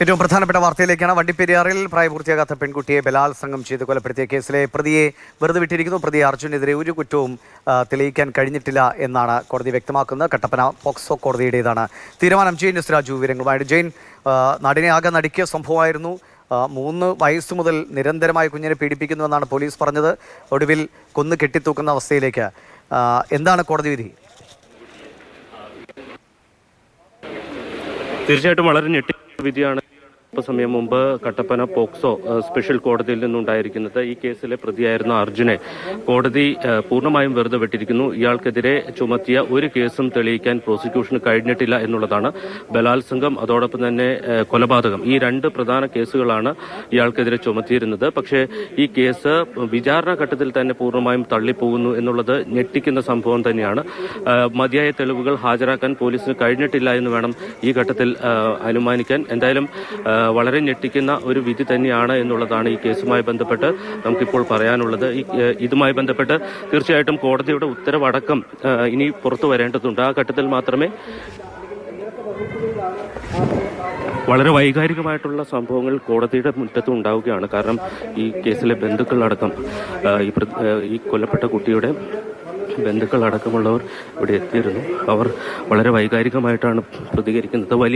ഏറ്റവും പ്രധാനപ്പെട്ട വാർത്തയിലേക്കാണ്. വണ്ടിപ്പെരിയാറിൽ പ്രായപൂർത്തിയാകാത്ത പെൺകുട്ടിയെ ബലാത്സംഗം ചെയ്ത് കൊലപ്പെടുത്തിയ കേസിലെ പ്രതിയെ വെറുതെ വിട്ടിരിക്കുന്നു. പ്രതി അർജുനെതിരെ ഒരു കുറ്റവും തെളിയിക്കാൻ കഴിഞ്ഞിട്ടില്ല എന്നാണ് കോടതി വ്യക്തമാക്കുന്നത്. കട്ടപ്പന പോക്സോ കോടതിയുടേതാണ് തീരുമാനം. ജെയിൻ എസ് രാജു വിവരങ്ങളുമായിട്ട്. ജെയിൻ, നാടിനെ ആകെ നടുക്കിയ സംഭവമായിരുന്നു. 3 വയസ്സ് മുതൽ നിരന്തരമായി കുഞ്ഞിനെ പീഡിപ്പിക്കുന്നുവെന്നാണ് പോലീസ് പറഞ്ഞത്. ഒടുവിൽ കൊന്നു കെട്ടിത്തൂക്കുന്ന അവസ്ഥയിലേക്ക്. എന്താണ് കോടതി വിധി? തീർച്ചയായിട്ടും വളരെ ഞെട്ടിക്കുന്ന വിധിയാണ് സമയം മുമ്പ് കട്ടപ്പന പോക്സോ സ്പെഷ്യൽ കോടതിയിൽ നിന്നുണ്ടായിരിക്കുന്നത്. ഈ കേസിലെ പ്രതിയായിരുന്ന അർജുനെ കോടതി പൂർണ്ണമായും വെറുതെ വിട്ടിരിക്കുന്നു. ഇയാൾക്കെതിരെ ചുമത്തിയ ഒരു കേസും തെളിയിക്കാൻ പ്രോസിക്യൂഷന് കഴിഞ്ഞിട്ടില്ല എന്നുള്ളതാണ്. ബലാത്സംഗം, അതോടൊപ്പം തന്നെ കൊലപാതകം, ഈ 2 പ്രധാന കേസുകളാണ് ഇയാൾക്കെതിരെ ചുമത്തിയിരുന്നത്. പക്ഷേ ഈ കേസ് വിചാരണ ഘട്ടത്തിൽ തന്നെ പൂർണ്ണമായും തള്ളിപ്പോകുന്നു എന്നുള്ളത് ഞെട്ടിക്കുന്ന സംഭവം തന്നെയാണ്. മതിയായ തെളിവുകൾ ഹാജരാക്കാൻ പോലീസിന് കഴിഞ്ഞിട്ടില്ല എന്ന് വേണം ഈ ഘട്ടത്തിൽ അനുമാനിക്കാൻ. എന്തായാലും വളരെ ഞെട്ടിക്കുന്ന ഒരു വിധി തന്നെയാണ് എന്നുള്ളതാണ് ഈ കേസുമായി ബന്ധപ്പെട്ട് നമുക്കിപ്പോൾ പറയാനുള്ളത്. ഇതുമായി ബന്ധപ്പെട്ട് തീർച്ചയായിട്ടും കോടതിയുടെ ഉത്തരവടക്കം ഇനി പുറത്തു വരേണ്ടതുണ്ട്. ആ ഘട്ടത്തിൽ മാത്രമേ വളരെ വൈകാരികമായിട്ടുള്ള സംഭവങ്ങൾ കോടതിയുടെ മുറ്റത്തും ഉണ്ടാവുകയാണ്. കാരണം ഈ കേസിലെ ബന്ധുക്കളടക്കം ഈ കൊല്ലപ്പെട്ട കുട്ടിയുടെ ബന്ധുക്കളടക്കമുള്ളവർ ഇവിടെ എത്തിയിരുന്നു. അവർ വളരെ വൈകാരികമായിട്ടാണ് പ്രതികരിക്കുന്നത്. വലിയ